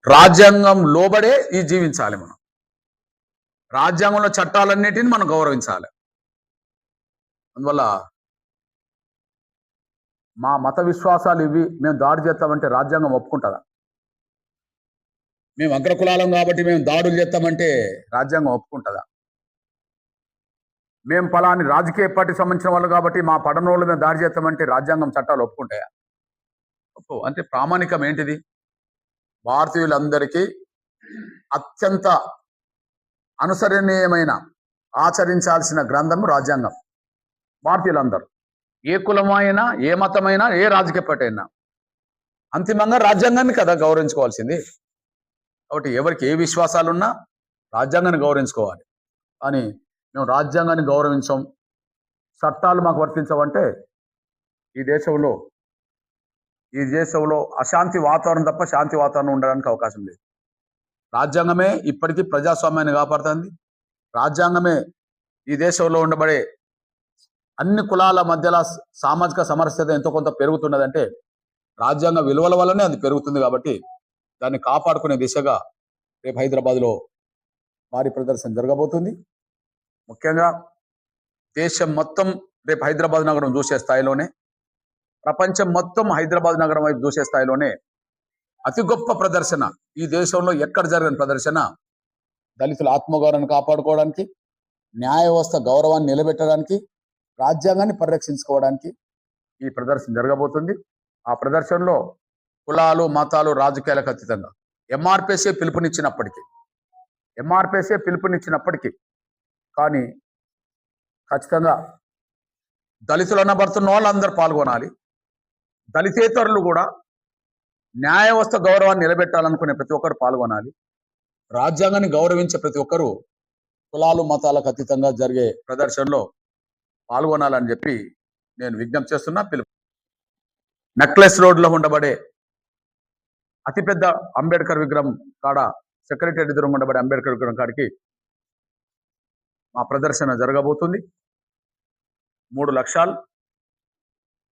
రాజ్యాంగం లోబడే ఈ జీవించాలి. మనం రాజ్యాంగంలో చట్టాలన్నిటిని మనం గౌరవించాలి. అందువల్ల మా మత విశ్వాసాలు ఇవి, మేము దాడి చేస్తామంటే రాజ్యాంగం ఒప్పుకుంటుందా? మేము అగ్రకులాలం కాబట్టి మేము దాడులు చేస్తామంటే రాజ్యాంగం ఒప్పుకుంటుందా? మేము ఫలాని రాజకీయ పార్టీకి సంబంధించిన వాళ్ళు కాబట్టి మా పడనోళ్ళు మేము దాడి చేస్తామంటే రాజ్యాంగం చట్టాలు ఒప్పుకుంటాయా? అంటే ప్రామాణికం ఏంటిది? భారతీయులందరికీ అత్యంత అనుసరణీయమైన ఆచరించాల్సిన గ్రంథం రాజ్యాంగం. భారతీయులందరూ ఏ కులమైనా, ఏ మతమైనా, ఏ రాజకీయ పార్టీ అయినా అంతిమంగా రాజ్యాంగాన్ని కదా గౌరవించుకోవాల్సింది. కాబట్టి ఎవరికి ఏ విశ్వాసాలున్నా రాజ్యాంగాన్ని గౌరవించుకోవాలి. అని మేము రాజ్యాంగాన్ని గౌరవించాం, చట్టాలు మాకు వర్తించవంటే ఈ దేశంలో అశాంతి వాతావరణం తప్ప శాంతి వాతావరణం ఉండడానికి అవకాశం లేదు. రాజ్యాంగమే ఇప్పటికీ ప్రజాస్వామ్యాన్ని కాపాడుతుంది. రాజ్యాంగమే ఈ దేశంలో ఉండబడే అన్ని కులాల మధ్యలో సామాజిక సమరస్యత ఎంతో కొంత పెరుగుతున్నదంటే రాజ్యాంగ విలువల వల్లనే అది పెరుగుతుంది. కాబట్టి దాన్ని కాపాడుకునే దిశగా రేపు హైదరాబాద్లో భారీ ప్రదర్శన జరగబోతుంది. ముఖ్యంగా దేశం మొత్తం రేపు హైదరాబాద్ నగరం చూసే స్థాయిలోనే, ప్రపంచం మొత్తం హైదరాబాద్ నగరం వైపు చూసే స్థాయిలోనే అతి గొప్ప ప్రదర్శన, ఈ దేశంలో ఎక్కడ జరిగిన ప్రదర్శన, దళితుల ఆత్మగౌరవాన్ని కాపాడుకోవడానికి, న్యాయ వ్యవస్థ గౌరవాన్ని నిలబెట్టడానికి, రాజ్యాంగాన్ని పరిరక్షించుకోవడానికి ఈ ప్రదర్శన జరగబోతుంది. ఆ ప్రదర్శనలో కులాలు, మతాలు, రాజకీయాలకు అతీతంగా ఎంఆర్పిఎస్ఏ పిలుపునిచ్చినప్పటికీ కానీ ఖచ్చితంగా దళితులు అనబడుతున్న వాళ్ళందరూ పాల్గొనాలి. దళితేతరులు కూడా న్యాయ వ్యవస్థ గౌరవాన్ని నిలబెట్టాలనుకునే ప్రతి ఒక్కరు పాల్గొనాలి. రాజ్యాంగాన్ని గౌరవించే ప్రతి ఒక్కరూ కులాలు, మతాలకు అతీతంగా జరిగే ప్రదర్శనలో పాల్గొనాలని చెప్పి నేను విజ్ఞప్తి చేస్తున్నా. నెక్లెస్ రోడ్లో ఉండబడే అతిపెద్ద అంబేద్కర్ విగ్రహం కాడ, సెక్రటరీ ఎదురు ఉండబడే అంబేద్కర్ విగ్రహం కాడికి మా ప్రదర్శన జరగబోతుంది. 3 లక్షలు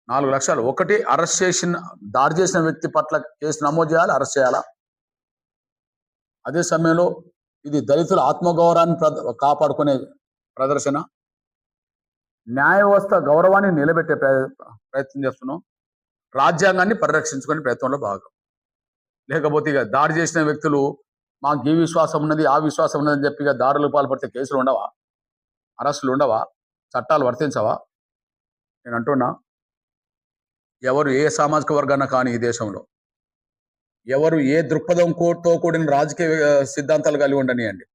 4 లక్షలు. ఒకటి, దాడి చేసిన వ్యక్తి పట్ల కేసు నమోదు చేయాలి, అరెస్ట్ చేయాలా. అదే సమయంలో ఇది దళితుల ఆత్మగౌరవాన్ని కాపాడుకునే ప్రదర్శన, న్యాయ వ్యవస్థ గౌరవాన్ని నిలబెట్టే ప్రయత్నం చేస్తున్నాం, రాజ్యాంగాన్ని పరిరక్షించుకునే ప్రయత్నంలో భాగం. లేకపోతే ఇక దాడి చేసిన వ్యక్తులు మాకు ఈ విశ్వాసం ఉన్నది, ఆ విశ్వాసం ఉన్నదని చెప్పి దాడులు పాల్పడితే కేసులు ఉండవా, అరెస్టులు ఉండవా, చట్టాలు వర్తించవా? నేను అంటున్నా, ఎవరు ఏ సామాజిక వర్గాన కానీ ఈ దేశంలో ఎవరు ఏ దృక్పథంతో కూడిన రాజకీయ సిద్ధాంతాలు కలిగి ఉండనివ్వండి,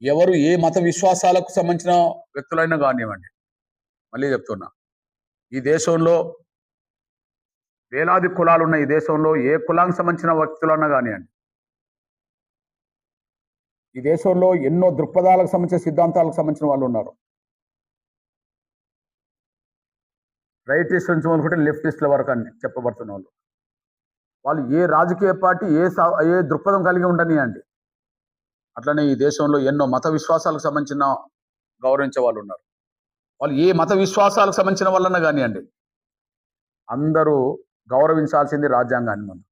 ఎవరు ఏ మత విశ్వాసాలకు సంబంధించిన వ్యక్తులైనా కానివ్వండి, మళ్ళీ చెప్తున్నా, ఈ దేశంలో వేలాది కులాలు ఉన్న ఈ దేశంలో ఏ కులానికి సంబంధించిన వ్యక్తులన్నా కానివ్వండి, ఈ దేశంలో ఎన్నో దృక్పథాలకు సంబంధించిన సిద్ధాంతాలకు సంబంధించిన వాళ్ళు ఉన్నారు. రైటిస్ట్ నుంచి మొదలుకుంటే లెఫ్టిస్ట్ల వరకు అని చెప్పబడుతున్న వాళ్ళు ఏ రాజకీయ పార్టీ ఏ దృక్పథం కలిగి ఉండనియండి. అట్లనే ఈ దేశంలో ఎన్నో మత విశ్వాసాలకు సంబంధించిన గౌరవించే వాళ్ళు ఉన్నారు. వాళ్ళు ఏ మత విశ్వాసాలకు సంబంధించిన వాళ్ళన్నా కానివ్వండి, అందరూ గౌరవించాల్సింది రాజ్యాంగాన్ని. మనం